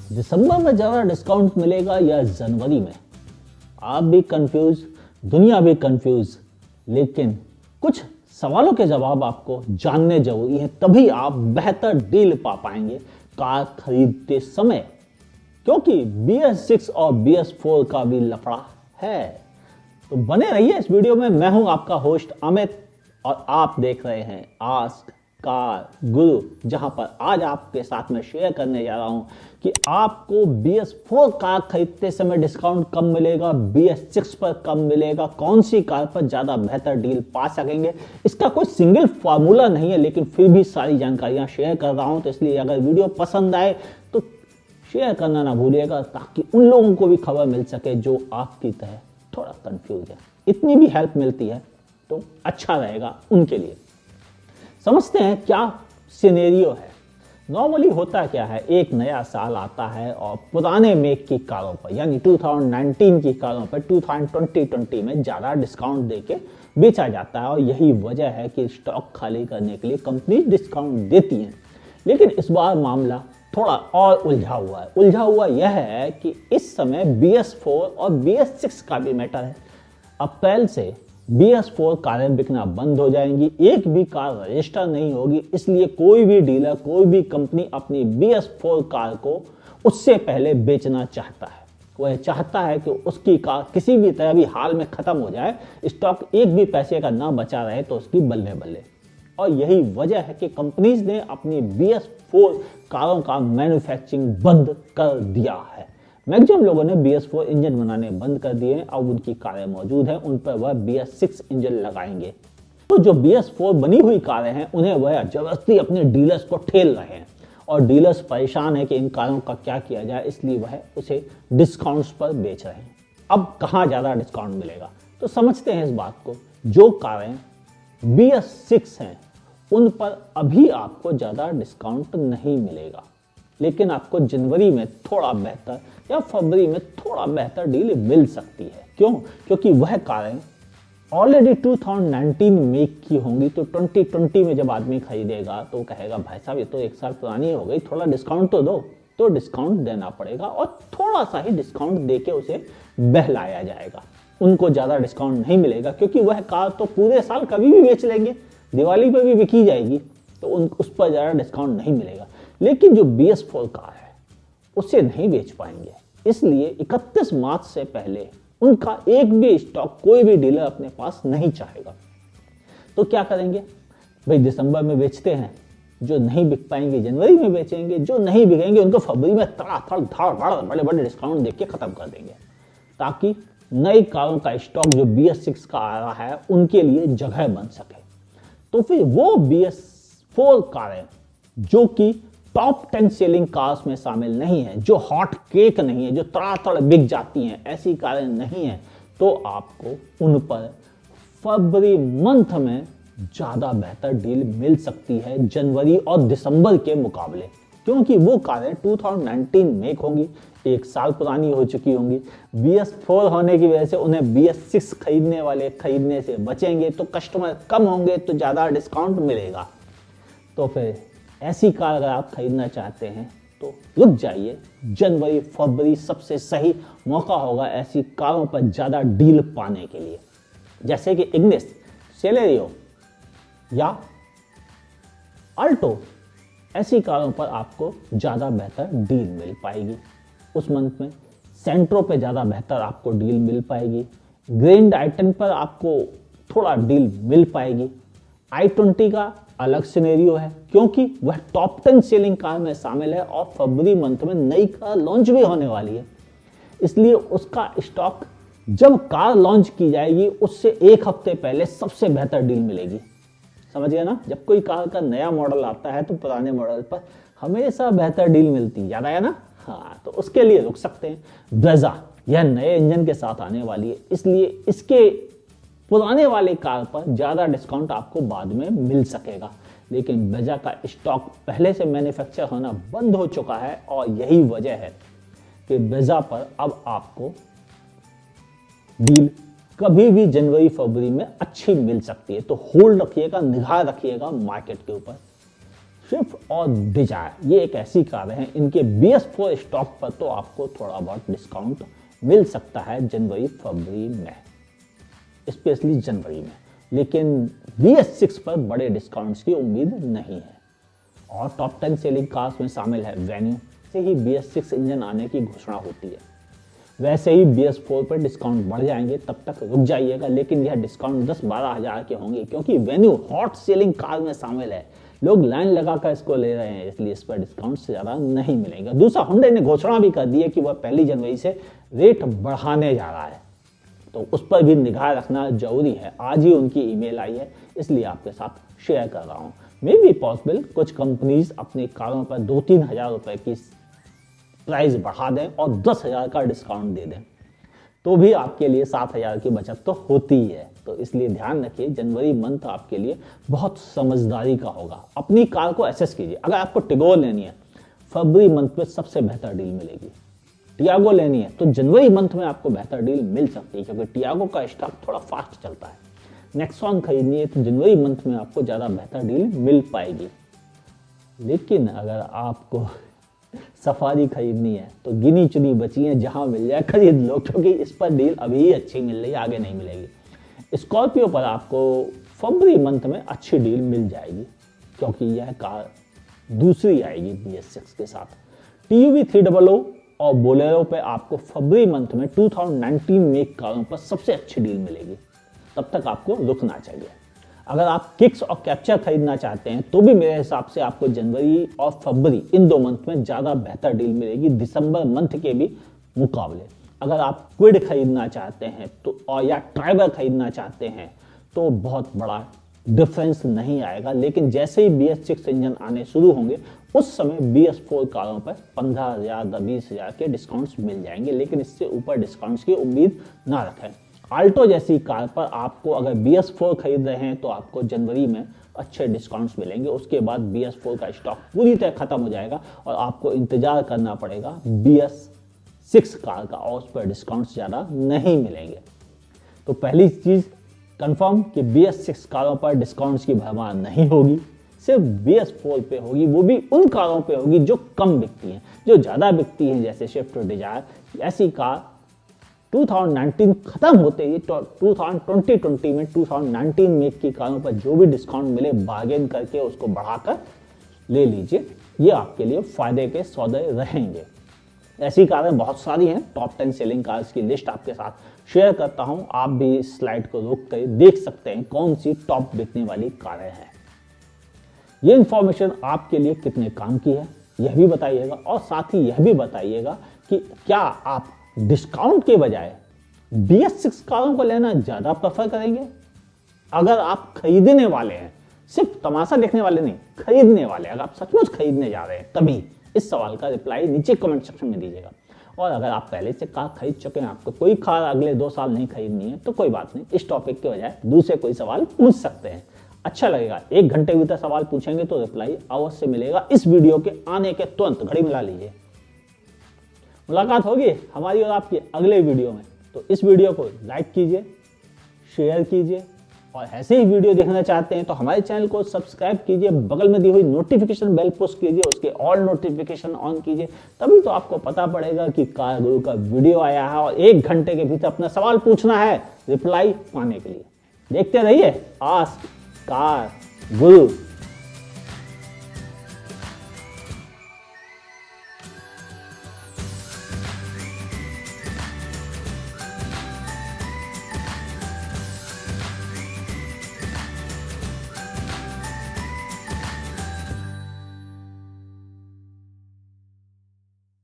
दिसंबर में ज़्यादा डिस्काउंट मिलेगा या जनवरी में? आप भी कंफ्यूज, दुनिया भी कंफ्यूज, लेकिन कुछ सवालों के जवाब आपको जानने जरूरी है, तभी आप बेहतर डील पा पाएंगे कार खरीदते समय, क्योंकि BS6 और BS4 का भी लफड़ा है। तो बने रहिए इस वीडियो में। मैं हूं आपका होस्ट अमित और आप देख रहे हैं आस्क कार गुरु, जहां पर आज आपके साथ में शेयर करने जा रहा हूं कि आपको BS4 कार खरीदते समय डिस्काउंट कब मिलेगा, BS6 पर कब मिलेगा, कौन सी कार पर ज्यादा बेहतर डील पा सकेंगे। इसका कोई सिंगल फार्मूला नहीं है, लेकिन फिर भी सारी जानकारियां शेयर कर रहा हूं। तो इसलिए अगर वीडियो पसंद आए तो शेयर करना ना भूलिएगा, ताकि उन लोगों को भी खबर मिल सके जो आपकी तरह थोड़ा कंफ्यूज है। इतनी भी हेल्प मिलती है तो अच्छा रहेगा उनके लिए। समझते हैं क्या सिनेरियो है। नॉर्मली होता क्या है, एक नया साल आता है और पुराने मेक की कारों पर यानी 2019 की कारों पर 2020 में ज़्यादा डिस्काउंट देके बेचा जाता है, और यही वजह है कि स्टॉक खाली करने के लिए कंपनी डिस्काउंट देती हैं। लेकिन इस बार मामला थोड़ा और उलझा हुआ है। उलझा हुआ यह है कि इस समय BS4 और BS6 का भी मैटर है। अप्रैल से BS4 कारें बिकना बंद हो जाएंगी, एक भी कार रजिस्टर नहीं होगी। इसलिए कोई भी डीलर, कोई भी कंपनी अपनी BS4 कार को उससे पहले बेचना चाहता है। वह चाहता है कि उसकी कार किसी भी तरह भी हाल में खत्म हो जाए, स्टॉक एक भी पैसे का ना बचा रहे तो उसकी बल्ले बल्ले। और यही वजह है कि कंपनीज ने अपनी BS4 कारों का मैन्युफैक्चरिंग बंद कर दिया है। मैक्सिमम लोगों ने BS4 इंजन बनाने बंद कर दिए हैं। अब उनकी कारें मौजूद हैं, उन पर वह BS6 इंजन लगाएंगे। तो जो BS4 बनी हुई कारें हैं, उन्हें वह जबरदस्ती अपने डीलर्स को ठेल रहे हैं, और डीलर्स परेशान है कि इन कारों का क्या किया जाए, इसलिए वह उसे डिस्काउंट्स पर बेच रहे हैं। अब कहाँ ज़्यादा डिस्काउंट मिलेगा, तो समझते हैं इस बात को। जो कारें BS6 हैं उन पर अभी आपको ज़्यादा डिस्काउंट नहीं मिलेगा, लेकिन आपको जनवरी में थोड़ा बेहतर या फरवरी में थोड़ा बेहतर डील मिल सकती है। क्यों? क्योंकि वह कारें ऑलरेडी 2019 मेक की होंगी। तो 2020 में जब आदमी खरीदेगा तो कहेगा भाई साहब ये तो एक साल पुरानी हो गई, थोड़ा डिस्काउंट तो दो। तो डिस्काउंट देना पड़ेगा, और थोड़ा सा ही डिस्काउंट देके उसे बहलाया जाएगा। उनको ज़्यादा डिस्काउंट नहीं मिलेगा, क्योंकि वह कार तो पूरे साल कभी भी बेच लेंगे, दिवाली पर भी बिकी जाएगी, तो उस पर ज़्यादा डिस्काउंट नहीं मिलेगा। लेकिन जो BS4 कार है उसे नहीं बेच पाएंगे, इसलिए 31 मार्च से पहले उनका एक भी स्टॉक कोई भी डीलर अपने पास नहीं चाहेगा। तो क्या करेंगे भाई, दिसंबर में बेचते हैं, जो नहीं बिक पाएंगे जनवरी में बेचेंगे, जो नहीं बिकेंगे उनको फरवरी में धड़ाधड़ धाड़ बड़े बड़े डिस्काउंट देके खत्म कर देंगे, ताकि नई कारों का स्टॉक जो BS6 का आ रहा है उनके लिए जगह बन सके। तो फिर वो BS4 कारें जो कि टॉप 10 सेलिंग कार्स में शामिल नहीं है, जो हॉट केक नहीं है, जो तड़ातड़ बिक जाती हैं, ऐसी कारें नहीं हैं, तो आपको उन पर फरवरी मंथ में ज़्यादा बेहतर डील मिल सकती है जनवरी और दिसंबर के मुकाबले, क्योंकि वो कारें 2019 मेक होंगी, एक साल पुरानी हो चुकी होंगी। BS4 होने की वजह से उन्हें BS6 खरीदने वाले खरीदने से बचेंगे, तो कस्टमर कम होंगे तो ज़्यादा डिस्काउंट मिलेगा। तो फिर ऐसी कार अगर आप खरीदना चाहते हैं तो रुक जाइए, जनवरी फरवरी सबसे सही मौका होगा ऐसी कारों पर ज़्यादा डील पाने के लिए, जैसे कि इग्निस, सेलेरियो या अल्टो। ऐसी कारों पर आपको ज़्यादा बेहतर डील मिल पाएगी उस मंथ में। सेंट्रो पे ज़्यादा बेहतर आपको डील मिल पाएगी। ग्रैंड i10 पर आपको थोड़ा डील मिल पाएगी। i20 का अलग सिनेरियो है, क्योंकि वह टॉप 10 सेलिंग कार में शामिल है और फरवरी मंथ में नई कार लॉन्च भी होने वाली है। इसलिए उसका स्टॉक जब कार लॉन्च की जाएगी उससे एक हफ्ते पहले सबसे बेहतर डील मिलेगी। समझ गए ना? जब कोई कार का नया मॉडल आता है तो पुराने मॉडल पर हमेशा बेहतर डील मिलती है, याद आया ना? हाँ, तो उसके लिए रुक सकते हैं। ब्रेजा यह नए इंजन के साथ आने वाली है, इसलिए इसके पुराने वाले कार पर ज़्यादा डिस्काउंट आपको बाद में मिल सकेगा। लेकिन ब्रेजा का स्टॉक पहले से मैन्युफैक्चर होना बंद हो चुका है, और यही वजह है कि ब्रेजा पर अब आपको डील कभी भी जनवरी फरवरी में अच्छी मिल सकती है। तो होल्ड रखिएगा, निगाह रखिएगा मार्केट के ऊपर। स्विफ्ट और डिजायर ये एक ऐसी कारें हैं, इनके BS4 स्टॉक पर तो आपको थोड़ा बहुत डिस्काउंट मिल सकता है जनवरी फरवरी में, स्पेशली जनवरी में, लेकिन BS6 पर बड़े डिस्काउंट्स की उम्मीद नहीं है। और टॉप 10 सेलिंग कार्स में शामिल है वेन्यू, से ही BS6 इंजन आने की घोषणा होती है वैसे ही BS4 पर डिस्काउंट बढ़ जाएंगे, तब तक रुक जाइएगा, लेकिन यह डिस्काउंट 10-12 हज़ार के होंगे क्योंकि वेन्यू हॉट सेलिंग कार में शामिल है, लोग लाइन लगाकर इसको ले रहे हैं, इसलिए इस पर डिस्काउंट से ज़्यादा नहीं मिलेगा। दूसरा, हुंडई ने घोषणा भी कर दी है कि वह 1 जनवरी से रेट बढ़ाने जा रहा है, तो उस पर भी निगाह रखना जरूरी है। आज ही उनकी ईमेल आई है, इसलिए आपके साथ शेयर कर रहा हूँ। मे बी पॉसिबल कुछ कंपनीज अपनी कारों पर 2-3 हज़ार रुपये की प्राइस बढ़ा दें और 10,000 का डिस्काउंट दे दें, तो भी आपके लिए 7,000 की बचत तो होती ही है। तो इसलिए ध्यान रखिए, जनवरी मंथ आपके लिए बहुत समझदारी का होगा। अपनी कार को एसेस कीजिए। अगर आपको टिगोर लेनी है, फरवरी मंथ में सबसे बेहतर डील मिलेगी। टियागो लेनी है तो जनवरी मंथ में आपको बेहतर डील मिल सकती है, क्योंकि टियागो का स्टॉक थोड़ा फास्ट चलता है। नेक्सॉन खरीदनी है तो जनवरी मंथ में आपको ज़्यादा बेहतर डील मिल पाएगी। लेकिन अगर आपको सफारी खरीदनी है तो गिनी चुनी बची है, जहां मिल जाए खरीद लो, क्योंकि इस पर डील अभी ही अच्छी मिल रही है, आगे नहीं मिलेगी। स्कॉर्पियो पर आपको फरवरी मंथ में अच्छी डील मिल जाएगी, क्योंकि यह कार दूसरी आएगी BS6 के साथ। TUV 300 और बोलेरो पे आपको फरवरी मंथ में 2019 मेक कारों पर सबसे अच्छी डील मिलेगी, तब तक आपको रुकना चाहिए। अगर आप किक्स और कैप्चर खरीदना चाहते हैं तो भी मेरे हिसाब से आपको जनवरी और फरवरी इन 2 मंथ में ज़्यादा बेहतर डील मिलेगी दिसंबर मंथ के भी मुकाबले। अगर आप क्विड खरीदना चाहते हैं तो और या ट्राइबर खरीदना चाहते हैं तो बहुत बड़ा डिफरेंस नहीं आएगा, लेकिन जैसे ही BS6 इंजन आने शुरू होंगे उस समय BS4 कारों पर 15,000 20,000 के डिस्काउंट्स मिल जाएंगे, लेकिन इससे ऊपर डिस्काउंट्स की उम्मीद ना रखें। आल्टो जैसी कार पर आपको अगर BS4 खरीद रहे हैं तो आपको जनवरी में अच्छे डिस्काउंट्स मिलेंगे, उसके बाद BS4 का स्टॉक पूरी तरह खत्म हो जाएगा और आपको इंतजार करना पड़ेगा BS6 कार का, और उस पर डिस्काउंट्स ज़्यादा नहीं मिलेंगे। तो पहली चीज़ कंफर्म कि BS6 कारों पर डिस्काउंट्स की भरमार नहीं होगी, सिर्फ BS4 पे होगी, वो भी उन कारों पे होगी जो कम बिकती हैं। जो ज़्यादा बिकती हैं जैसे स्विफ्ट और डिजायर, ऐसी कार 2019 खत्म होते ही 2020 में 2019 मेक की कारों पर जो भी डिस्काउंट मिले बार्गेन करके उसको बढ़ाकर ले लीजिए, ये आपके लिए फायदे के सौदे रहेंगे। ऐसी कारें बहुत सारी हैं, टॉप 10 सेलिंग कार्स की लिस्ट आपके साथ शेयर करता हूं, आप भी इस स्लाइड को रोक कर देख सकते हैं कौन सी टॉप बिकने वाली कारें हैं। ये इंफॉर्मेशन आपके लिए कितने काम की है यह भी बताइएगा, और साथ ही यह भी बताइएगा कि क्या आप डिस्काउंट के बजाय BS6 कारों को लेना ज्यादा प्रेफर करेंगे। अगर आप खरीदने वाले हैं, सिर्फ तमाशा देखने वाले नहीं, खरीदने वाले, अगर आप सचमुच खरीदने जा रहे हैं तभी इस सवाल का रिप्लाई नीचे कमेंट सेक्शन में दीजिएगा। और अगर आप पहले से कार खरीद चुके हैं, आपको कोई कार अगले 2 साल नहीं खरीदनी है, तो कोई बात नहीं, इस टॉपिक के बजाय दूसरे कोई सवाल पूछ सकते हैं। अच्छा लगेगा, 1 घंटे भीतर सवाल पूछेंगे तो रिप्लाई अवश्य मिलेगा इस वीडियो के आने के तुरंत। घड़ी मिला लीजिए। मुलाकात होगी हमारी और आपकी अगले वीडियो में, तो इस वीडियो को लाइक कीजिए, शेयर कीजिए, और ऐसे ही वीडियो देखना चाहते हैं तो हमारे चैनल को सब्सक्राइब कीजिए, बगल में दी हुई नोटिफिकेशन बेल पुश कीजिए, उसके ऑल नोटिफिकेशन ऑन कीजिए, तभी तो आपको पता पड़ेगा कि कार गुरु का वीडियो आया है, और 1 घंटे के भीतर अपना सवाल पूछना है रिप्लाई पाने के लिए। देखते रहिए आस्क कार गुरु।